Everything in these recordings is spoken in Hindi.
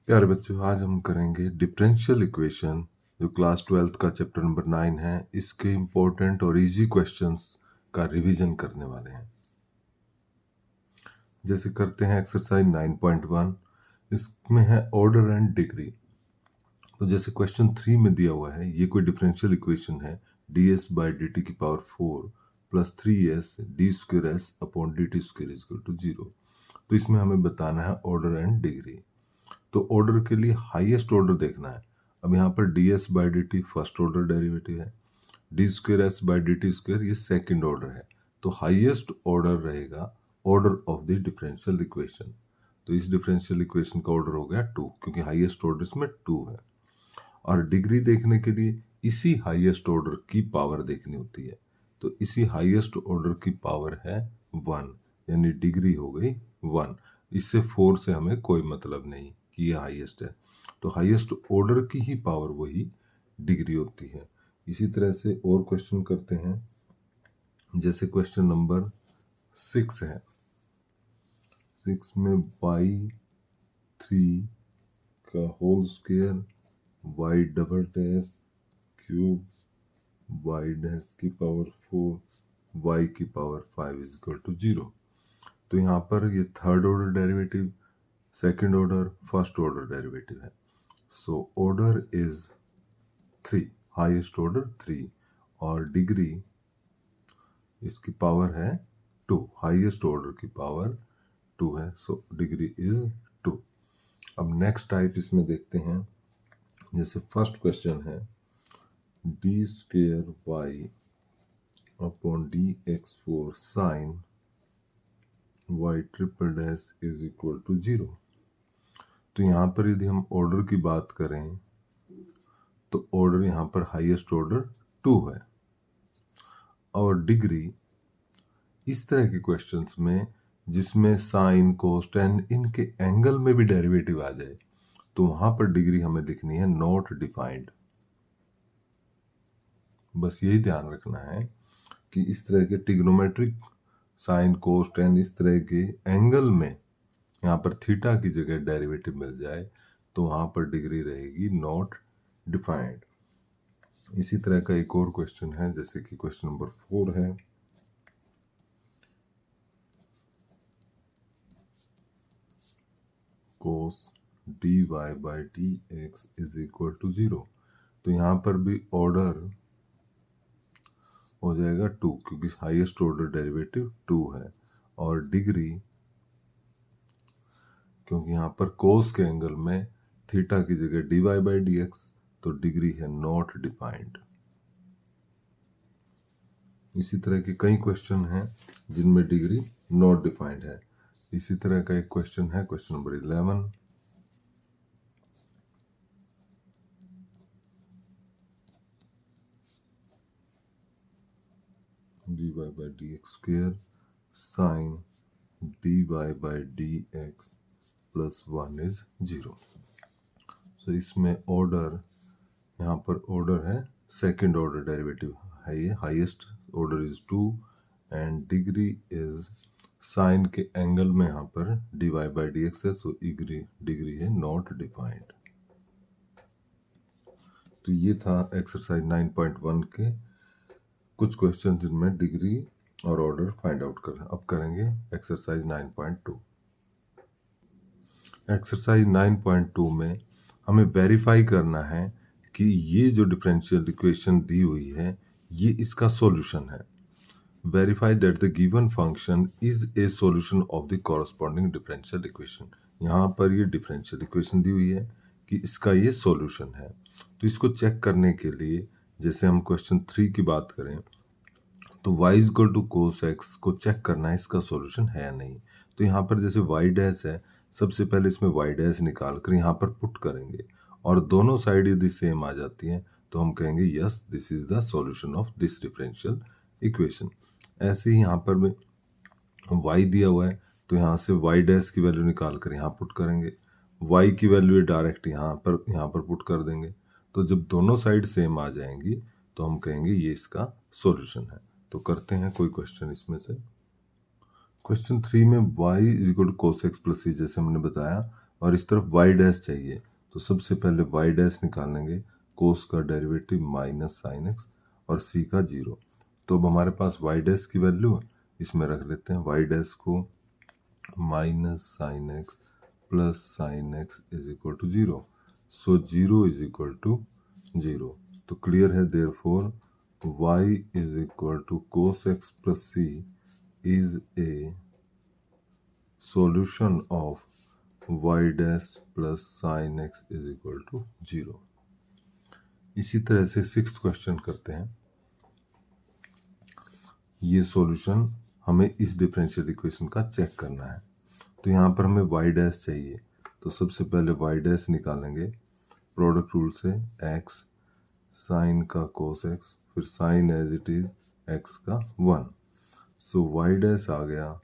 प्यारे बच्चों, आज हम करेंगे डिफरेंशियल इक्वेशन जो क्लास 12th का चैप्टर नंबर 9 है। इसके इम्पोर्टेंट और इजी क्वेश्चंस का रिवीजन करने वाले हैं। जैसे करते हैं एक्सरसाइज 9.1, इसमें है ऑर्डर एंड डिग्री। तो जैसे क्वेश्चन 3 में दिया हुआ है, ये कोई डिफरेंशियल इक्वेशन है ds बाई डी टी की power 4 plus 3s D square S upon D T square equal to 0। तो इसमें हमें बताना है ऑर्डर एंड डिग्री। तो ऑर्डर के लिए हाईएस्ट ऑर्डर देखना है। अब यहाँ पर D S by D T first order derivative है, D square S by D T square ये सेकेंड ऑर्डर है। तो हाईएस्ट ऑर्डर रहेगा order of the differential equation. तो इस डिफरेंशियल इक्वेशन का ऑर्डर हो गया 2, क्योंकि हाईएस्ट ऑर्डर इसमें 2 है। और डिग्री देखने के लिए इसी हाईएस्ट ऑर्डर की पावर देखनी होती है। तो इसी हाईएस्ट ऑर्डर की पावर है 1, यानी डिग्री हो गई 1। इससे 4 से हमें कोई मतलब नहीं कि ये हाईएस्ट है। तो हाईएस्ट ऑर्डर की ही पावर वही डिग्री होती है। इसी तरह से और क्वेश्चन करते हैं। जैसे क्वेश्चन नंबर 6 है। 6 में y3 का whole square y double dash cube y dash की पावर 4 y की पावर 5 इज इक्वल टू 0। तो यहाँ पर ये third order derivative, second order, first order derivative है। So order is 3, highest order 3, और डिग्री इसकी पावर है 2, हाईएस्ट ऑर्डर की पावर 2 है। So degree is 2। अब नेक्स्ट टाइप इसमें देखते हैं। जैसे फर्स्ट क्वेश्चन है D square y upon d x four sine y triple dash is equal to 0। तो यहाँ पर यदि हम ऑर्डर की बात करें तो ऑर्डर यहाँ पर हाईएस्ट ऑर्डर 2 है, और डिग्री इस तरह के क्वेश्चंस में जिसमें साइन कोस टेन इनके एंगल में भी डेरिवेटिव आ जाए, तो वहां पर डिग्री हमें लिखनी है नॉट डिफाइंड। बस यही ध्यान रखना है कि इस तरह के ट्रिग्नोमेट्रिक साइन कोस टेन इस तरह के एंगल में यहाँ पर थीटा की जगह डेरिवेटिव मिल जाए तो वहां पर डिग्री रहेगी नॉट डिफाइंड। इसी तरह का एक और क्वेश्चन है, जैसे कि क्वेश्चन नंबर 4 है। cos dy by D x is equal to 0। तो यहाँ पर भी ऑर्डर हो जाएगा 2, क्योंकि हाईएस्ट ऑर्डर डेरिवेटिव 2 है, और डिग्री क्योंकि यहाँ पर कोस के एंगल में थीटा की जगह dy बाई डी एक्स, तो डिग्री है नॉट डिफाइंड। इसी तरह के कई क्वेश्चन हैं जिनमें डिग्री नॉट डिफाइंड है। इसी तरह का एक क्वेश्चन है, question number 11। dy by D x square sine dy by D x plus 1 is 0। तो इसमें ऑर्डर, यहाँ पर ऑर्डर है सेकेंड ऑर्डर डेरिवेटिव है, ये highest order is 2, and degree is sine के एंगल में यहाँ पर dy बाई डी एक्स है, तो डिग्री है नॉट डिफाइंड। तो ये था एक्सरसाइज 9.1 के कुछ क्वेश्चन जिनमें डिग्री और ऑर्डर फाइंड आउट करना। अब करेंगे एक्सरसाइज 9.2। एक्सरसाइज 9.2 में हमें वेरीफाई करना है कि ये जो डिफरेंशियल इक्वेशन दी हुई है ये इसका सॉल्यूशन है। Verify that the given function is a solution of the corresponding differential equation. यहाँ पर ये डिफरेंशियल इक्वेशन दी हुई है कि इसका ये सॉल्यूशन है। तो इसको चेक करने के लिए जैसे हम क्वेश्चन 3 की बात करें तो y is equal to cos x को चेक करना है इसका सॉल्यूशन है या नहीं। तो यहाँ पर जैसे y डैश है, सबसे पहले इसमें y डैश निकाल कर यहाँ पर पुट करेंगे, और दोनों साइड यदि सेम आ जाती हैं तो हम कहेंगे yes this is the solution of this differential equation. ऐसे ही यहाँ पर भी y दिया हुआ है तो यहाँ से y डैश की वैल्यू निकाल कर यहाँ पुट करेंगे, y की वैल्यू डायरेक्ट यहाँ पर पुट कर देंगे। तो जब दोनों साइड सेम आ जाएंगी तो हम कहेंगे ये इसका सॉल्यूशन है। तो करते हैं कोई क्वेश्चन इसमें से। क्वेश्चन 3 में y is equal to cos x plus C, जैसे हमने बताया और इस तरफ वाई डैश चाहिए, तो सबसे पहले वाई डैश निकालेंगे, कोस का डेरिवेटिव माइनस साइन एक्स और सी का 0। तो अब हमारे पास वाई डैश की वैल्यू इसमें रख लेते हैं, वाई डैश को minus sine x plus sine x is equal to 0। So 0 is equal to 0। तो क्लियर है, therefore y is equal to cos x plus c is a solution of y dash plus sin x is equal to 0। इसी तरह से 6th क्वेश्चन करते हैं। ये सॉल्यूशन हमें इस डिफरेंशियल इक्वेशन का चेक करना है। तो यहाँ पर हमें y डैश चाहिए, तो सबसे पहले y डैश निकालेंगे प्रोडक्ट रूल से, x साइन का कोस x, फिर sine as it is x का 1। सो y डैश आ गया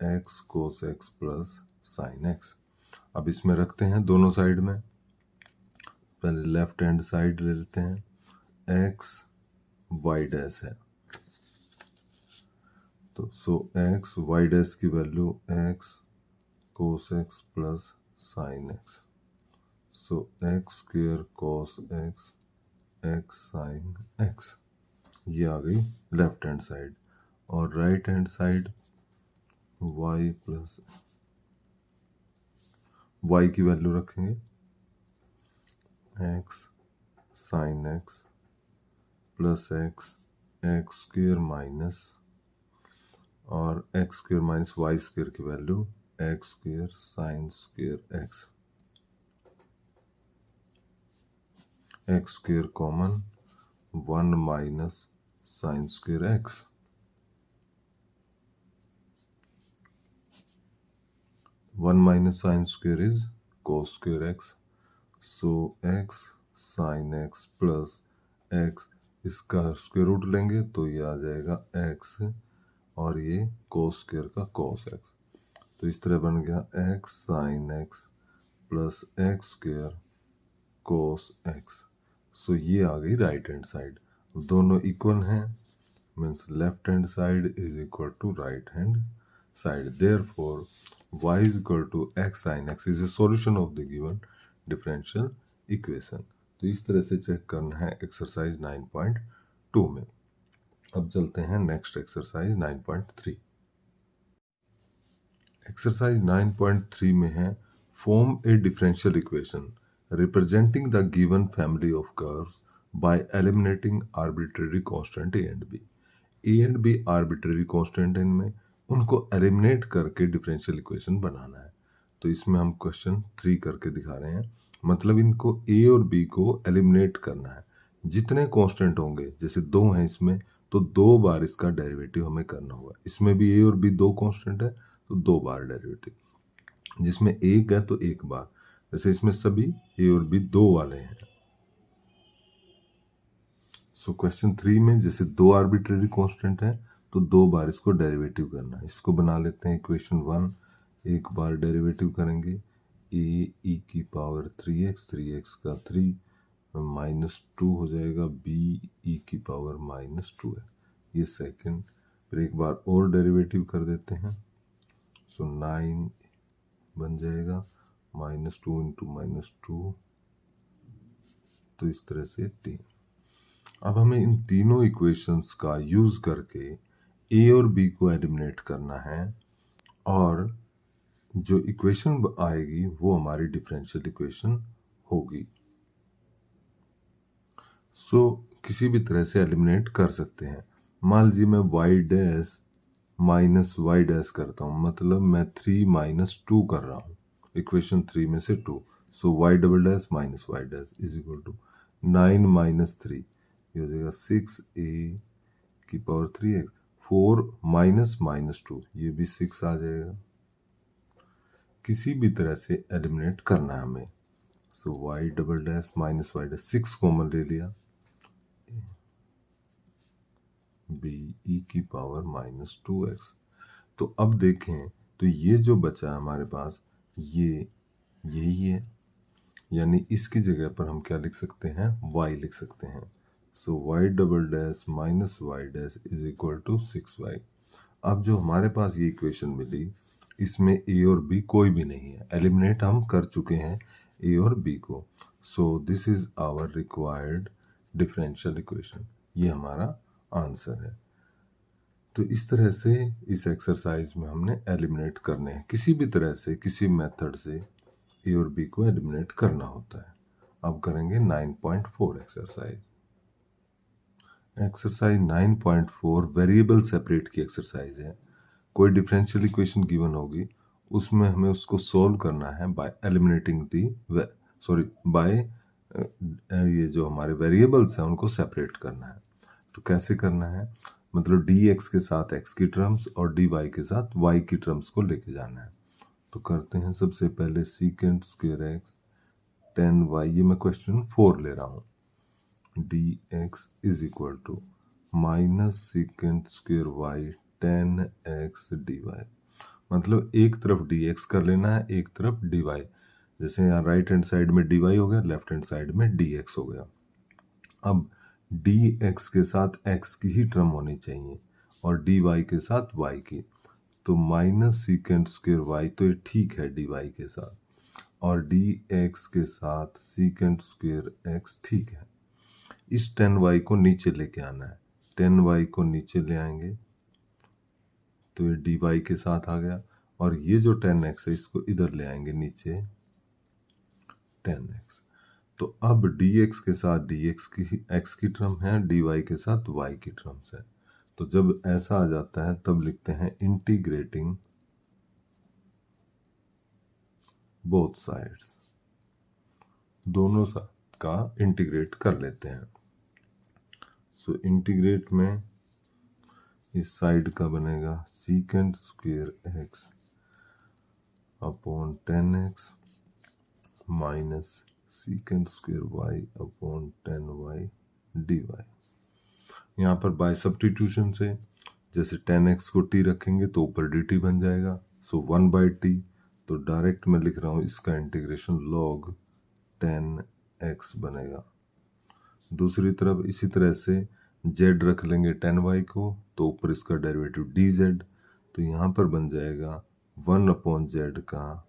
x cos x plus sine x। अब इसमें रखते हैं दोनों साइड में, पहले लेफ्ट हैंड साइड ले लेते हैं, x y डैश है, तो सो x y डैश की value x cos x plus sine x, so x square cos x x sine x, ये आ गई लेफ्ट हैंड साइड। और right hand side y plus y की वैल्यू रखेंगे x sine x plus x x square minus, और x square minus y square की value x square sine square x, x square common 1 minus sine square x, one minus sine square is cos square x, so x sine x plus x, इसका स्क्वायर रूट लेंगे तो ये आ जाएगा एक्स और ये कोस स्क्वायर का कोस एक्स, तो इस तरह बन गया X sine x plus X square cos X. So ये आ गई राइट हैंड साइड। दोनों इक्वल हैं, means left hand side is equal to right hand side. Therefore, y is equal to x sin x is a solution of the given differential equation. तो इस तरह से चेक करना है एक्सरसाइज 9.2 में। अब चलते हैं नेक्स्ट एक्सरसाइज 9.3। एक्सरसाइज 9.3 में है, form a differential equation representing the given family of curves by eliminating arbitrary constant a and b arbitrary constant इनमें, उनको एलिमिनेट करके डिफरेंशियल इक्वेशन बनाना है। तो इसमें हम क्वेश्चन 3 करके दिखा रहे हैं, मतलब इनको ए और बी को एलिमिनेट करना है। जितने कांस्टेंट होंगे, जैसे 2 हैं इसमें, तो 2 बार इसका डेरिवेटिव हमें करना होगा। इसमें भी ए और बी 2 कांस्टेंट है, तो 2 बार डेरिवेटिव। जिसमें 1 है तो 1 बार, जैसे इसमें सभी ए और बी 2 वाले हैं। सो क्वेश्चन 3 में जैसे 2 आर्बिट्रेरी कांस्टेंट है, तो 2 बार इसको डेरिवेटिव करना है। इसको बना लेते हैं इक्वेशन 1, एक बार डेरिवेटिव करेंगे ए ई की पावर 3x का 3 -2 हो जाएगा, बी ई की पावर -2 है, ये सेकंड। फिर एक बार और डेरिवेटिव कर देते हैं, सो 9 बन जाएगा, -2 इंटू -2, तो इस तरह से 3। अब हमें इन तीनों इक्वेशंस का यूज करके ए और बी को एलिमिनेट करना है, और जो इक्वेशन आएगी वो हमारी डिफरेंशियल इक्वेशन होगी। सो किसी भी तरह से एलिमिनेट कर सकते हैं। मान लीजिए मैं y dash minus y dash करता हूँ, मतलब मैं 3 - 2 कर रहा हूँ, इक्वेशन 3 में से 2। So y double dash minus y dash is equal to 9 - 3, ये हो जाएगा 6a की पावर 3x, 4 - -2, ये भी 6 आ जाएगा। किसी भी तरह से एलिमिनेट करना है हमें। So y double dash minus y dash, 6 common ले लिया, b e की पावर -2x। तो अब देखें तो ये जो बचा हमारे पास, ये यही है, यानी इसकी जगह पर हम क्या लिख सकते हैं, y लिख सकते हैं। So y double dash minus y dash is equal to 6y। अब जो हमारे पास ये इक्वेशन मिली, इसमें ए और बी कोई भी नहीं है, एलिमिनेट हम कर चुके हैं ए और बी को। So this is our required differential equation, ये हमारा आंसर है। तो इस तरह से इस एक्सरसाइज में हमने एलिमिनेट करने हैं, किसी भी तरह से किसी मेथड से ए और बी को एलिमिनेट करना होता है। अब करेंगे 9.4 एक्सरसाइज। एक्सरसाइज 9.4 वेरिएबल सेपरेट की एक्सरसाइज है। कोई डिफरेंशियल इक्वेशन गिवन होगी, उसमें हमें उसको सोल्व करना है बाय एलिमिनेटिंग बाय ये जो हमारे वेरिएबल्स हैं उनको सेपरेट करना है। तो कैसे करना है, मतलब डी एक्स के साथ एक्स की टर्म्स और डी वाई के साथ वाई की टर्म्स को लेके जाना है। तो करते हैं, सबसे पहले सीकेंट स्क्वायर एक्स 10y, ये मैं क्वेश्चन 4 ले रहा हूँ, d x is equal to minus secant square y 10x dy। मतलब एक तरफ dx कर लेना है, एक तरफ dy। जैसे यहाँ राइट हैंड साइड में dy हो गया, लेफ्ट हैंड साइड में dx हो गया। अब dx के साथ x की ही टर्म होनी चाहिए और dy के साथ y की। तो माइनस सीकेंट स्क्वायर वाई, तो ये ठीक है dy के साथ, और dx के साथ सीकेंट स्क्वायर x ठीक है। इस 10y को नीचे लेके आना है, 10y को नीचे ले आएंगे तो ये dy के साथ आ गया, और ये जो 10x है इसको इधर ले आएंगे नीचे 10x। तो अब dx के साथ dx की x की टर्म है, dy के साथ y की टर्म्स है। तो जब ऐसा आ जाता है तब लिखते हैं इंटीग्रेटिंग बोथ साइड्स, दोनों का इंटीग्रेट कर लेते हैं। सो इंटीग्रेट में इस साइड का बनेगा secant square x upon 10x minus secant square y upon 10y dy। यहाँ पर बाय सब्स्टिट्यूशन से जैसे 10x को t रखेंगे तो ऊपर dt बन जाएगा, सो 1/t। तो डायरेक्ट मैं लिख रहा हूँ इसका इंटीग्रेशन log 10x बनेगा। दूसरी तरफ इसी तरह से z रख लेंगे 10y को, तो ऊपर इसका डेरिवेटिव dz। तो यहाँ पर बन जाएगा 1/z का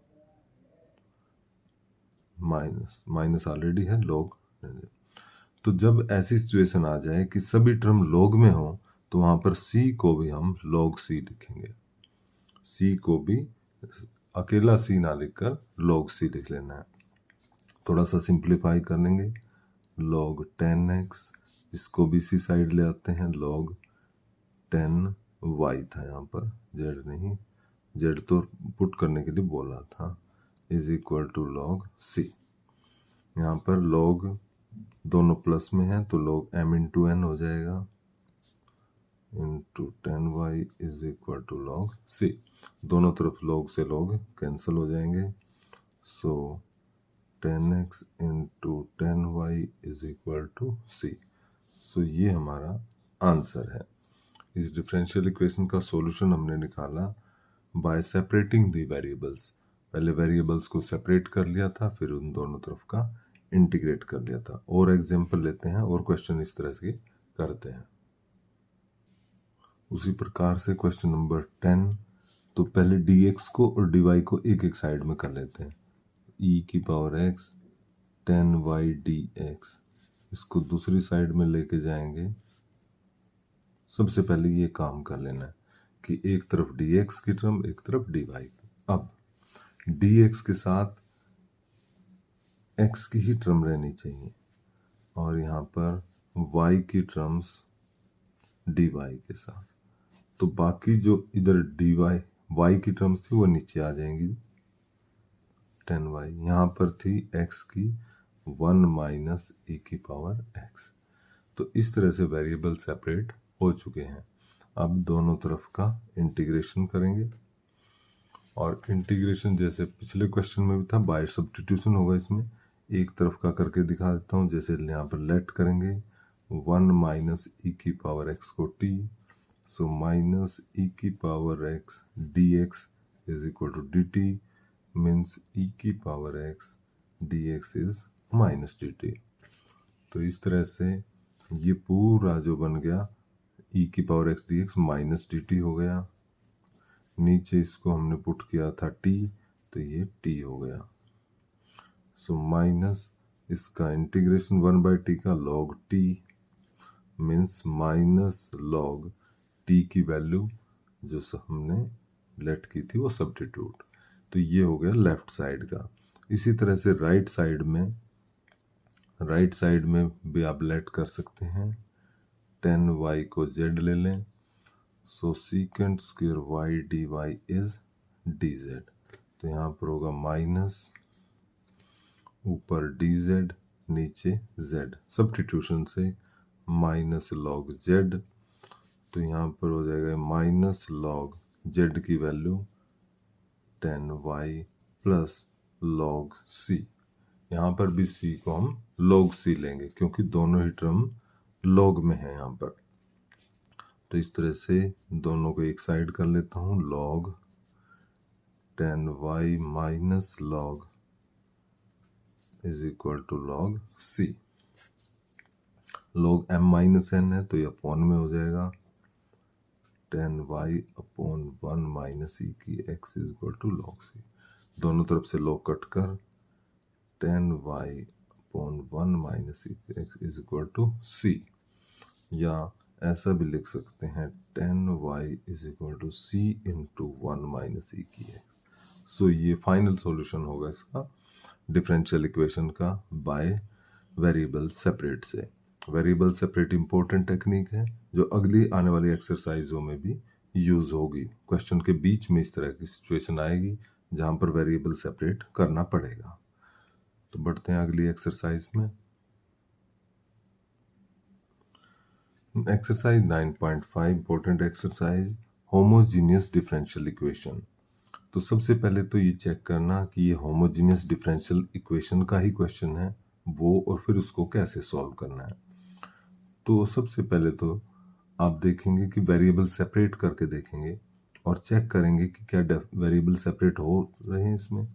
माइनस ऑलरेडी है log। तो जब ऐसी सिचुएशन आ जाए कि सभी टर्म log में हो, तो वहां पर c को भी हम log c लिखेंगे। c को भी अकेला c ना लिखकर log c लिख लेना है। थोड़ा सा सिंप्लीफाई कर लेंगे, log 10x, इसको भी इसी साइड ले आते हैं, log 10y था यहाँ पर, z नहीं, z तो पुट करने के लिए बोला था, is equal to log c। यहाँ पर log दोनों प्लस में है तो log m इंटू n हो जाएगा, into 10y is equal to log c। दोनों तरफ log से log कैंसिल हो जाएंगे, so 10x into 10y is equal to c। So ये हमारा आंसर है। इस डिफरेंशियल इक्वेशन का सॉल्यूशन हमने निकाला बाय सेपरेटिंग दी वेरिएबल्स। पहले वेरिएबल्स को सेपरेट कर लिया था, फिर उन दोनों तरफ का इंटीग्रेट कर लिया था। और एग्जांपल लेते हैं और क्वेश्चन इस तरह से करते हैं। उसी प्रकार से क्वेश्चन नंबर 10, तो पहले dx को और dy को एक एक साइड में कर लेते हैं, e की पावर x 10y dx, इसको दूसरी साइड में लेके जाएंगे। सबसे पहले ये काम कर लेना है कि एक तरफ dx की टर्म, एक तरफ dy की। अब dx के साथ x की ही टर्म रहनी चाहिए, और यहाँ पर y की टर्म्स dy के साथ। तो बाकी जो इधर dy y की टर्म्स थी वो नीचे आ जाएंगी, 10y यहाँ पर थी x की 1 माइनस e की पावर x। तो इस तरह से वेरिएबल सेपरेट हो चुके हैं। अब दोनों तरफ का इंटीग्रेशन करेंगे, और इंटीग्रेशन जैसे पिछले क्वेश्चन में भी था बाय सब्स्टिट्यूशन होगा। इसमें एक तरफ का करके दिखा देता हूँ, जैसे यहाँ पर लेट करेंगे 1 माइनस e की पावर x को t, सो माइनस e की power x dx is equal to dt, means e की power x dx is minus dt। तो इस तरह से ये पूरा जो बन गया e की power x dx minus dt हो गया, नीचे इसको हमने पुट किया था t, तो ये t हो गया। सो माइनस इसका इंटीग्रेशन 1/t का log t means minus log t की वैल्यू जो हमने लेट की थी वो सब्स्टिट्यूट। तो ये हो गया लेफ्ट साइड का। इसी तरह से राइट साइड में भी आप लेट कर सकते हैं। 10y को z ले लें, so secant square y dy is dz। तो यहाँ पर होगा माइनस ऊपर dz नीचे z, सब्स्टिट्यूशन से माइनस log z। तो यहाँ पर हो जाएगा माइनस log z की value 10y plus log c। यहाँ पर भी c को हम log c लेंगे क्योंकि दोनों ही टर्म log में है यहाँ पर। तो इस तरह से दोनों को एक साइड कर लेता हूँ। log 10y minus log is equal to log c। log m minus n है तो ये अपॉन में हो जाएगा 10y अपॉन 1 माइनस e की x is equal to log c। दोनों तरफ से log कट कर 10y अपॉन 1 माइनस e की x is equal to c, या ऐसा भी लिख सकते हैं 10y is equal to c into 1 minus e की x। सो ये फाइनल सॉल्यूशन होगा इसका डिफरेंशियल इक्वेशन का बाय वेरिएबल सेपरेट से। वेरिएबल सेपरेट इंपॉर्टेंट टेक्निक है जो अगली आने वाली एक्सरसाइजों में भी यूज होगी। क्वेश्चन के बीच में इस तरह की सिचुएशन आएगी जहां पर वेरिएबल सेपरेट करना पड़ेगा। तो बढ़ते हैं अगली एक्सरसाइज में। Exercise 9.5 important exercise, homogeneous differential equation. तो सबसे पहले तो ये चेक करना कि ये होमोजीनियस डिफरेंशियल इक्वेशन का ही क्वेश्चन है वो, और फिर उसको कैसे सॉल्व करना है। तो सबसे पहले तो आप देखेंगे कि वेरिएबल सेपरेट करके देखेंगे और चेक करेंगे कि क्या वेरिएबल सेपरेट हो रहे हैं इसमें।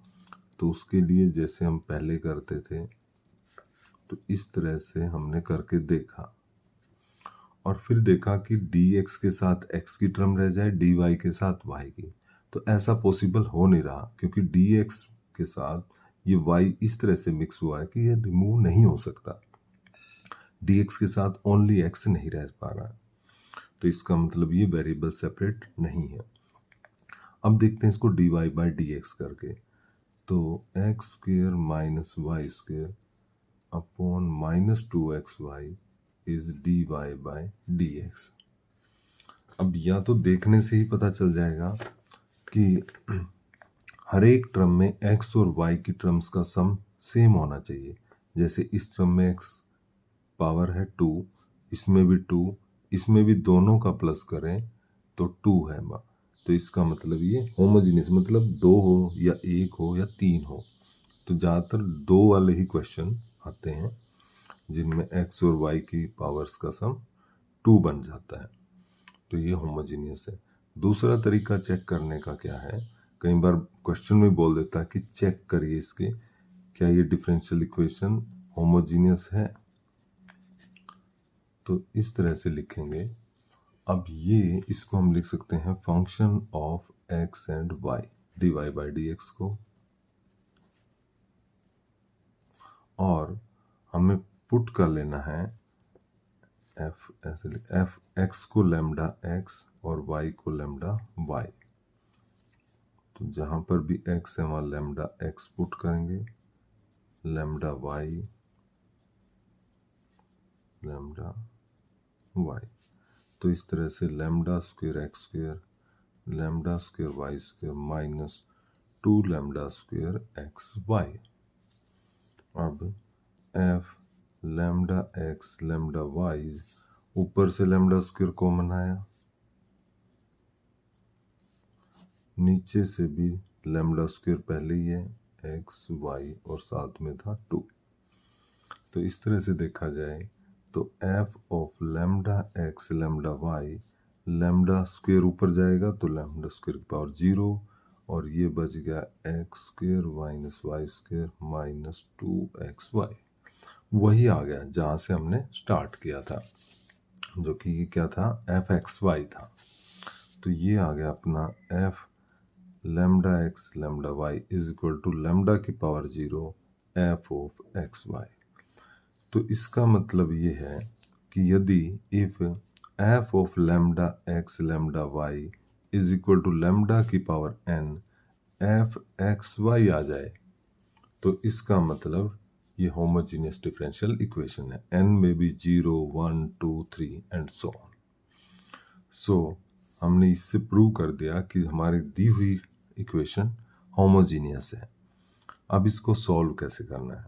तो उसके लिए जैसे हम पहले करते थे तो इस तरह से हमने करके देखा और फिर देखा कि dx के साथ x की टर्म रह जाए, dy के साथ y की। तो ऐसा पॉसिबल हो नहीं रहा क्योंकि dx के साथ ये y इस तरह से मिक्स हुआ है कि ये रिमूव नहीं हो सकता। dx के साथ ओनली x नहीं रह पा रहा है, तो इसका मतलब ये वेरिएबल सेपरेट नहीं है। अब देखते हैं इसको dy बाई dx करके। तो x square minus y square upon minus 2xy is dy by dx। अब या तो देखने से ही पता चल जाएगा कि हर एक टर्म में x और y की टर्म्स का सम सेम होना चाहिए। जैसे इस टर्म में x पावर है 2, इसमें भी 2, इसमें भी दोनों का प्लस करें तो 2 है। तो इसका मतलब ये होमोजीनियस मतलब 2 हो या 1 हो या 3 हो। तो ज़्यादातर 2 वाले ही क्वेश्चन आते हैं जिनमें x और y की पावर्स का सम 2 बन जाता है, तो ये होमोजीनियस है। दूसरा तरीका चेक करने का क्या है, कई बार क्वेश्चन में बोल देता है कि चेक करिए इसके क्या ये डिफरेंशियल इक्वेशन होमोजीनियस है। तो इस तरह से लिखेंगे। अब ये इसको हम लिख सकते हैं function of x and y, dy by dx को, और हमें पुट कर लेना है f, ऐसे f x को लैम्डा x और y को लैम्डा y। तो जहां पर भी x है वहां लैम्डा x पुट करेंगे, लैम्डा y लैम्डा y। तो इस तरह से lambda square x square lambda square y square minus 2 lambda square x y. अब f lambda x lambda y, ऊपर से लैम्डा स्क्वायर कॉमन आया, नीचे से भी लैम्डा स्क्वायर पहले ही है एक्स वाई और साथ में था 2। तो इस तरह से देखा जाए तो f of lambda x lambda y, lambda square ऊपर जाएगा तो लैम्डा स्क्वायर की पावर 0, और ये बच गया x square minus y square minus 2xy। वही आ गया जहाँ से हमने स्टार्ट किया था, जो कि क्या था fxy था। तो ये आ गया अपना F lambda x lambda Y is equal to lambda की power 0 F of X Y. तो इसका मतलब ये है कि यदि if F of lambda x lambda Y is equal to lambda की power N F X Y आ जाए तो इसका मतलब ये होमोजीनियस डिफरेंशियल इक्वेशन है। एन में भी 0 1 2 3 एंड सो ऑन। सो हमने इससे प्रूव कर दिया कि हमारी दी हुई इक्वेशन होमोजीनियस है। अब इसको सॉल्व कैसे करना है?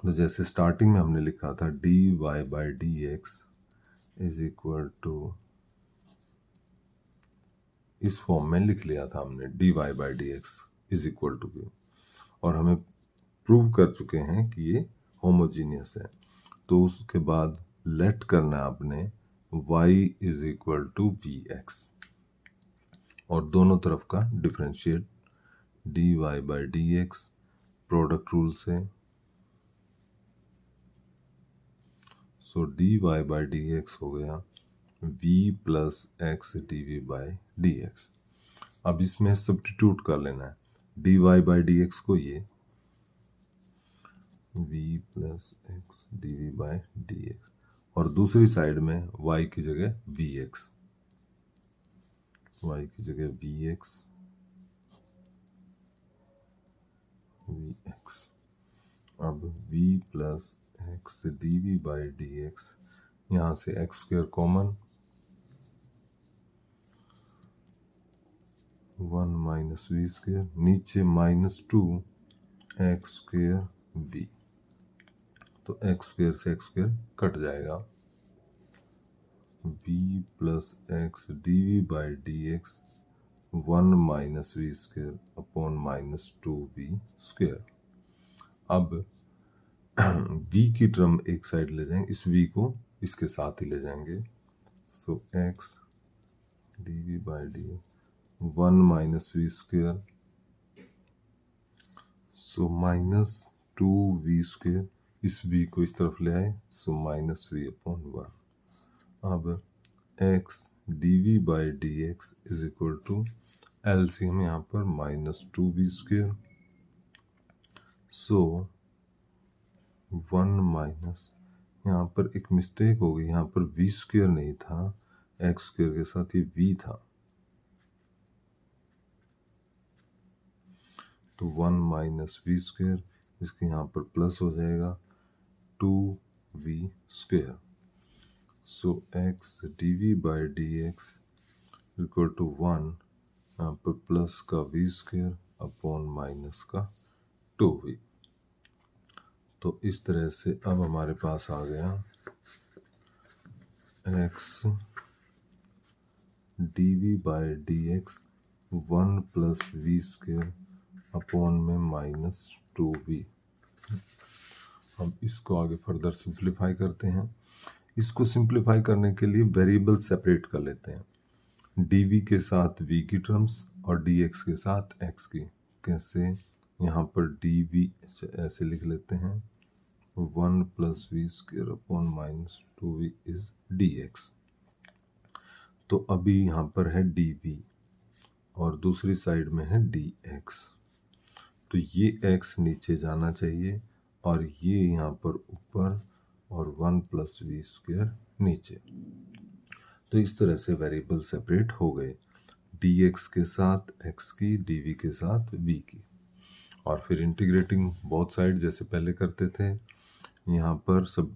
तो जैसे स्टार्टिंग में हमने लिखा था d Y by D x is equal to, इस फॉर्म में लिख लिया था हमने d Y by D x is equal to b, और हमें प्रूव कर चुके हैं कि ये होमोजीनियस है। तो उसके बाद लेट करना है आपने y is equal to we X और दोनों तरफ का differentiate D Y by D X product rule से। So D Y by D X हो गया v plus x D we by D X. अब इसमें सब्स्टिट्यूट कर लेना है D Y by D X को, ये v plus x D we by D X, और दूसरी साइड में y की जगह वी एक्स, y की जगह वी एक्स वी एक्स। अब v plus x D we by D x, यहाँ से x square common, 1 minus v square, नीचे माइनस 2 एक्स स्क्वेयर वी, तो एक्स स्क्वेयर से एक्स स्क्वेयर कट जाएगा। v plus x D we by D x 1 minus v square upon minus 2v square. अब v की टर्म एक साइड ले जाएंगे, इस v को इसके साथ ही ले जाएंगे। So x d we by d 1 minus v square, so minus 2v square, इस v को इस तरफ ले आए, सो माइनस वी अपॉन 1। अब x d we by D x is equal to LCM यहाँ पर माइनस 2v स्क्वेयर, सो 1 माइनस, यहाँ पर एक मिस्टेक हो गई, यहाँ पर वी स्क्वेयर नहीं था, एक्स स्क्वेयर के साथ ये वी था, तो 1 माइनस वी स्क्वेयर, इसके यहाँ पर प्लस हो जाएगा 2v square. So x D we by D x equal to 1, यहाँ पर प्लस का v स्क्वेयर अपॉन माइनस का 2v। तो इस तरह से अब हमारे पास आ गया x D we by D x 1 plus v square upon में माइनस 2v। अब इसको आगे फर्दर सिंप्लीफाई करते हैं। इसको सिंप्लीफाई करने के लिए वेरिएबल सेपरेट कर लेते हैं, dv के साथ v की टर्म्स और dx के साथ x की। कैसे? यहाँ पर dv ऐसे लिख लेते हैं 1 plus v square upon minus 2v is dx। तो अभी यहाँ पर है dv और दूसरी साइड में है dx, तो ये x नीचे जाना चाहिए और ये यहाँ पर ऊपर, और 1 प्लस वी स्क्वेयर नीचे। तो इस तरह से वेरिएबल सेपरेट हो गए, dx के साथ x की, dv के साथ v की। और फिर इंटीग्रेटिंग बोथ साइड जैसे पहले करते थे, यहाँ पर सब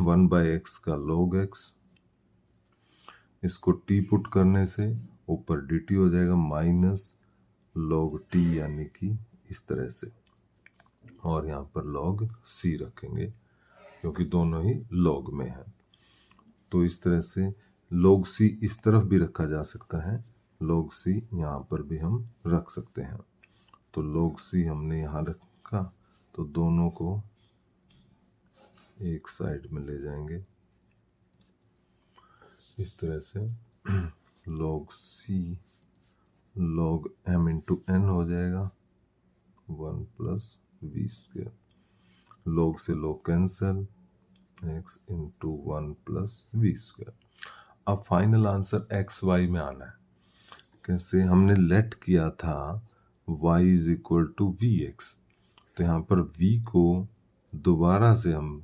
1 बाई एक्स का log x, इसको t पुट करने से ऊपर dt हो जाएगा माइनस log t, यानी कि इस तरह से, और यहाँ पर log c रखेंगे क्योंकि दोनों ही log में है। तो इस तरह से log c इस तरफ भी रखा जा सकता है, log c यहाँ पर भी हम रख सकते हैं। तो log c हमने यहाँ रखा, तो दोनों को एक साइड में ले जाएंगे इस तरह से। log c log m into n हो जाएगा 1 प्लस वी स्क्वेयर, log से log cancel, x into 1 plus v square. अब फाइनल आंसर एक्स वाई में आना है, कैसे, हमने लेट किया था y is equal to we x, तो यहाँ पर v को दोबारा से हम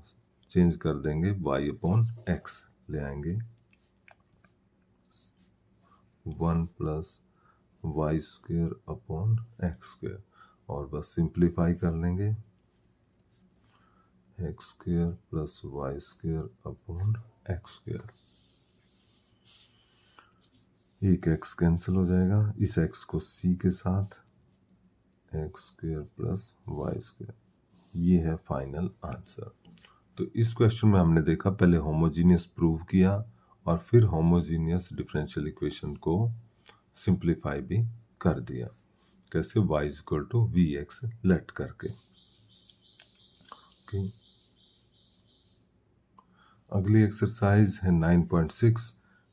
चेंज कर देंगे, y अपॉन एक्स ले आएंगे, 1 plus y square upon x square, और बस सिंप्लीफाई कर लेंगे, x square plus y square upon x square, एक एक्स कैंसिल हो जाएगा, इस एक्स को c के साथ, x square plus y square, ये है फाइनल आंसर। तो इस क्वेश्चन में हमने देखा, पहले होमोजीनियस प्रूव किया और फिर होमोजीनियस डिफरेंशियल इक्वेशन को सिंप्लीफाई भी कर दिया, कैसे, y is equal to we x let करके। ओके, अगली एक्सरसाइज है 9.6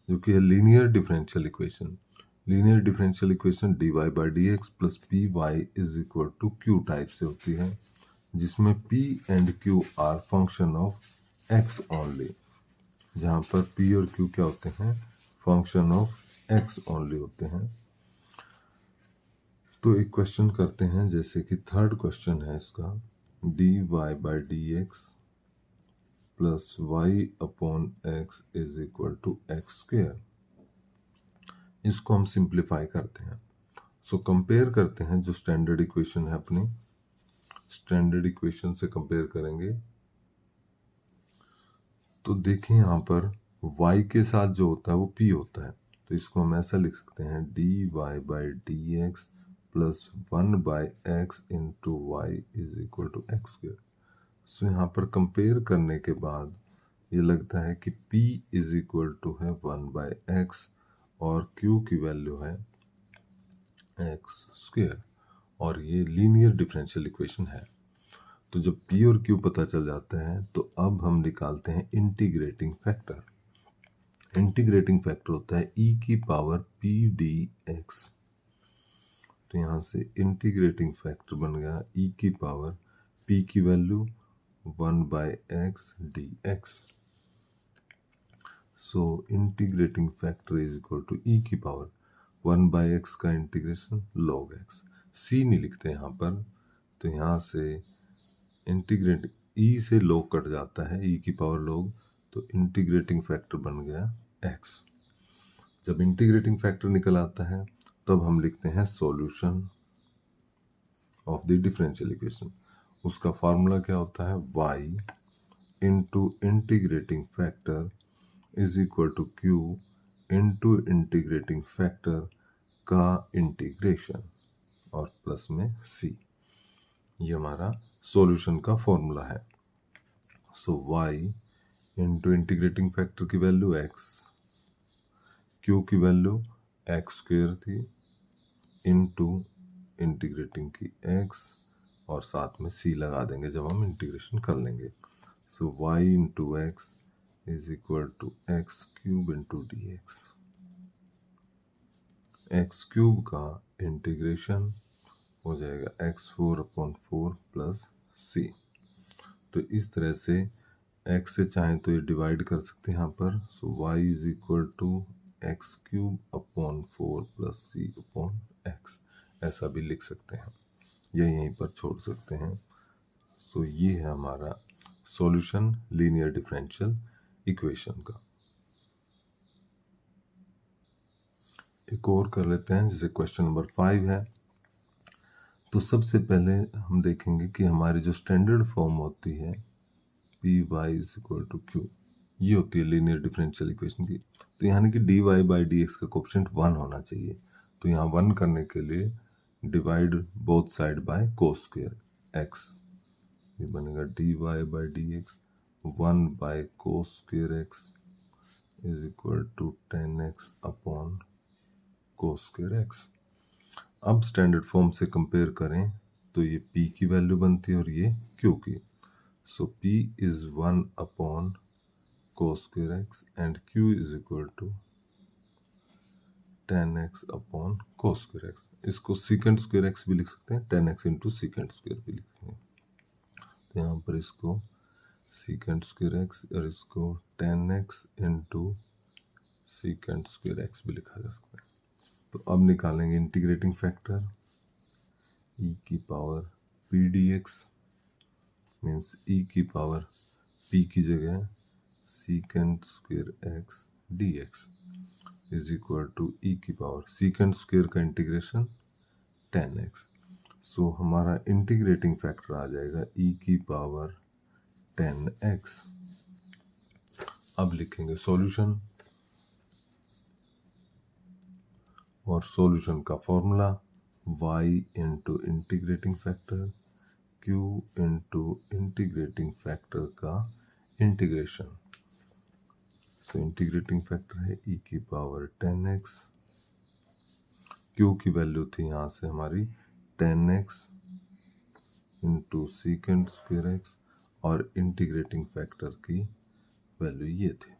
जो कि है linear differential equation. Linear differential equation dy by D x plus p y is equal to q type से होती है, जिसमें p and q are function of x only, जहाँ पर p और q क्या होते हैं, फंक्शन ऑफ x ओनली होते हैं। तो एक क्वेश्चन करते हैं, जैसे कि थर्ड क्वेश्चन है इसका, dy by D x plus y upon x is equal to x square, इसको हम सिंप्लीफाई करते हैं। सो कंपेयर करते हैं, जो स्टैंडर्ड इक्वेशन है अपनी, स्टैंडर्ड इक्वेशन से कंपेयर करेंगे, तो देखें यहाँ पर y के साथ जो होता है वो p होता है, तो इसको हम ऐसा लिख सकते हैं, dy by D x plus 1 by X into Y is equal to x square. So यहाँ पर कंपेयर करने के बाद ये लगता है कि p इज इक्वल टू है 1 बाई एक्स और q की वैल्यू है एक्स स्क्वेयर, और ये लीनियर डिफरेंशियल इक्वेशन है। तो जब p और q पता चल जाता है, तो अब हम निकालते हैं इंटीग्रेटिंग फैक्टर। इंटीग्रेटिंग फैक्टर होता है e की पावर p डी एक्स, तो यहाँ से इंटीग्रेटिंग फैक्टर बन गया e की पावर p की value 1 by x d x. So integrating factor is equal to e की पावर 1 बाई एक्स का इंटीग्रेशन log x, c नहीं लिखते यहाँ पर, तो यहाँ से इंटीग्रेट e से log कट जाता है, e की पावर log, तो इंटीग्रेटिंग फैक्टर बन गया x। जब इंटीग्रेटिंग फैक्टर निकल आता है, तब हम लिखते हैं solution of the differential equation. उसका फार्मूला क्या होता है, y into integrating factor is equal to q into integrating factor का इंटीग्रेशन और प्लस में c, ये हमारा सॉल्यूशन का फॉर्मूला है। So y into integrating factor की वैल्यू x, q की वैल्यू एक्स स्क्वेयर थी, इंटू इंटीग्रेटिंग की x, और साथ में c लगा देंगे जब हम इंटीग्रेशन कर लेंगे। So y into x is equal to x cube into d x, x cube का इंटीग्रेशन हो जाएगा x4 अपॉन 4 प्लस c। तो इस तरह से x से चाहें तो ये डिवाइड कर सकते हैं यहाँ पर, so y is equal to x cube upon 4 plus c upon x, ऐसा भी लिख सकते हैं, या यहीं पर छोड़ सकते हैं। सो ये है हमारा सॉल्यूशन लीनियर डिफरेंशियल इक्वेशन का। एक और कर लेते हैं, जैसे क्वेश्चन नंबर 5 है। तो सबसे पहले हम देखेंगे कि हमारी जो स्टैंडर्ड फॉर्म होती है p y is equal to q, ये होती है लीनियर डिफरेंशियल इक्वेशन की। तो यानी कि d Y by D x का कोफिशिएंट 1 होना चाहिए, तो यहाँ 1 करने के लिए divide both side by cos square x, ये बनेगा d Y by D x 1 by cos square x is equal to 10x upon cos square x. अब स्टैंडर्ड फॉर्म से कंपेयर करें तो ये p की वैल्यू बनती है और ये q की। So p is 1 upon cos square x and q is equal to 10x upon cos square x. इसको सीकेंट स्क्वायर एक्स भी लिख सकते हैं, 10x इंटू सीकेंट स्क्वायर भी लिखेंगे। तो यहाँ पर इसको सीकेंट स्क्वायर एक्स और इसको 10x into secant square x भी लिखा जा सकता है। तो अब निकालेंगे इंटीग्रेटिंग फैक्टर e की power p dx means e की पावर p की जगह secant square x dx is equal to e की पावर सीकेंट स्क्वायर का इंटीग्रेशन 10x। सो हमारा इंटीग्रेटिंग फैक्टर आ जाएगा e की पावर 10x। अब लिखेंगे सॉल्यूशन, और सॉल्यूशन का formula y into integrating factor q into integrating factor का इंटीग्रेशन। तो इंटीग्रेटिंग फैक्टर है e की पावर 10x, q की वैल्यू थी यहाँ से हमारी 10x into secant square x, और इंटीग्रेटिंग फैक्टर की वैल्यू ये थी।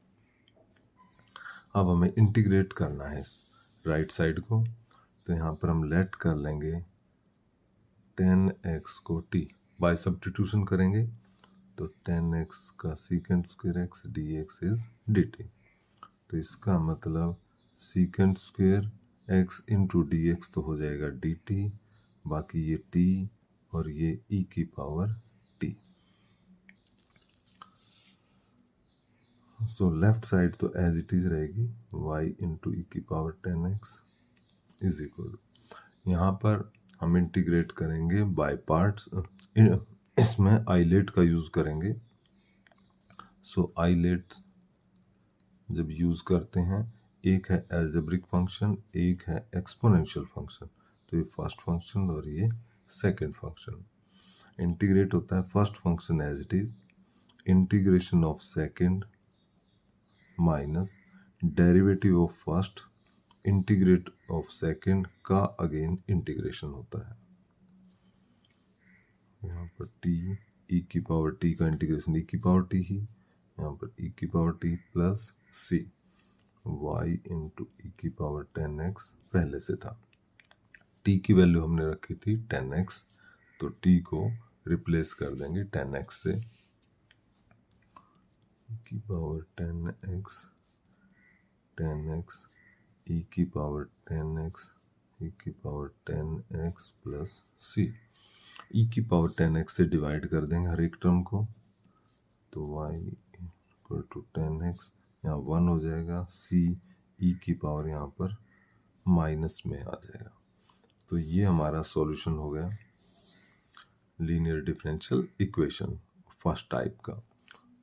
अब हमें इंटीग्रेट करना है राइट साइड को, तो यहाँ पर हम लेट कर लेंगे 10x को t, बाय सब्स्टिट्यूशन करेंगे तो 10x का secant square x dx is dt। तो इसका मतलब secant square x into D तो हो जाएगा dt, बाकी ये t और ये e की power t। So left side तो एज इट इज रहेगी y इंटू ई की पावर 10x इज इक्वल, यहाँ पर हम इंटीग्रेट करेंगे बाय पार्ट्स, इसमें आइलेट का यूज़ करेंगे। सो आइलेट जब यूज़ करते हैं, एक है एल्जेब्रिक फंक्शन, एक है एक्सपोनेंशियल फंक्शन। तो ये फर्स्ट फंक्शन और ये सेकंड फंक्शन। इंटीग्रेट होता है first function as it is, integration of second minus derivative of first, integrate of second का अगेन इंटीग्रेशन होता है। यहाँ पर t e की पावर t का इंटीग्रेशन e की पावर t ही, यहाँ पर e की power t plus c y into E की पावर 10x पहले से था। t की वैल्यू हमने रखी थी 10x, तो t को रिप्लेस कर देंगे 10x से, e की पावर 10x e की पावर 10x e की power 10x plus c। e की पावर 10x से डिवाइड कर देंगे हर एक टर्म को, तो y इक्वल टू 10x, यहाँ 1 हो जाएगा, c e की पावर यहाँ पर माइनस में आ जाएगा। तो ये हमारा सॉल्यूशन हो गया linear differential equation first type का।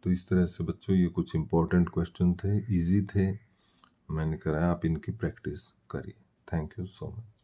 तो इस तरह से बच्चों ये कुछ इंपॉर्टेंट क्वेश्चन थे, इजी थे, मैंने कराया, आप इनकी प्रैक्टिस करिए। Thank you so much.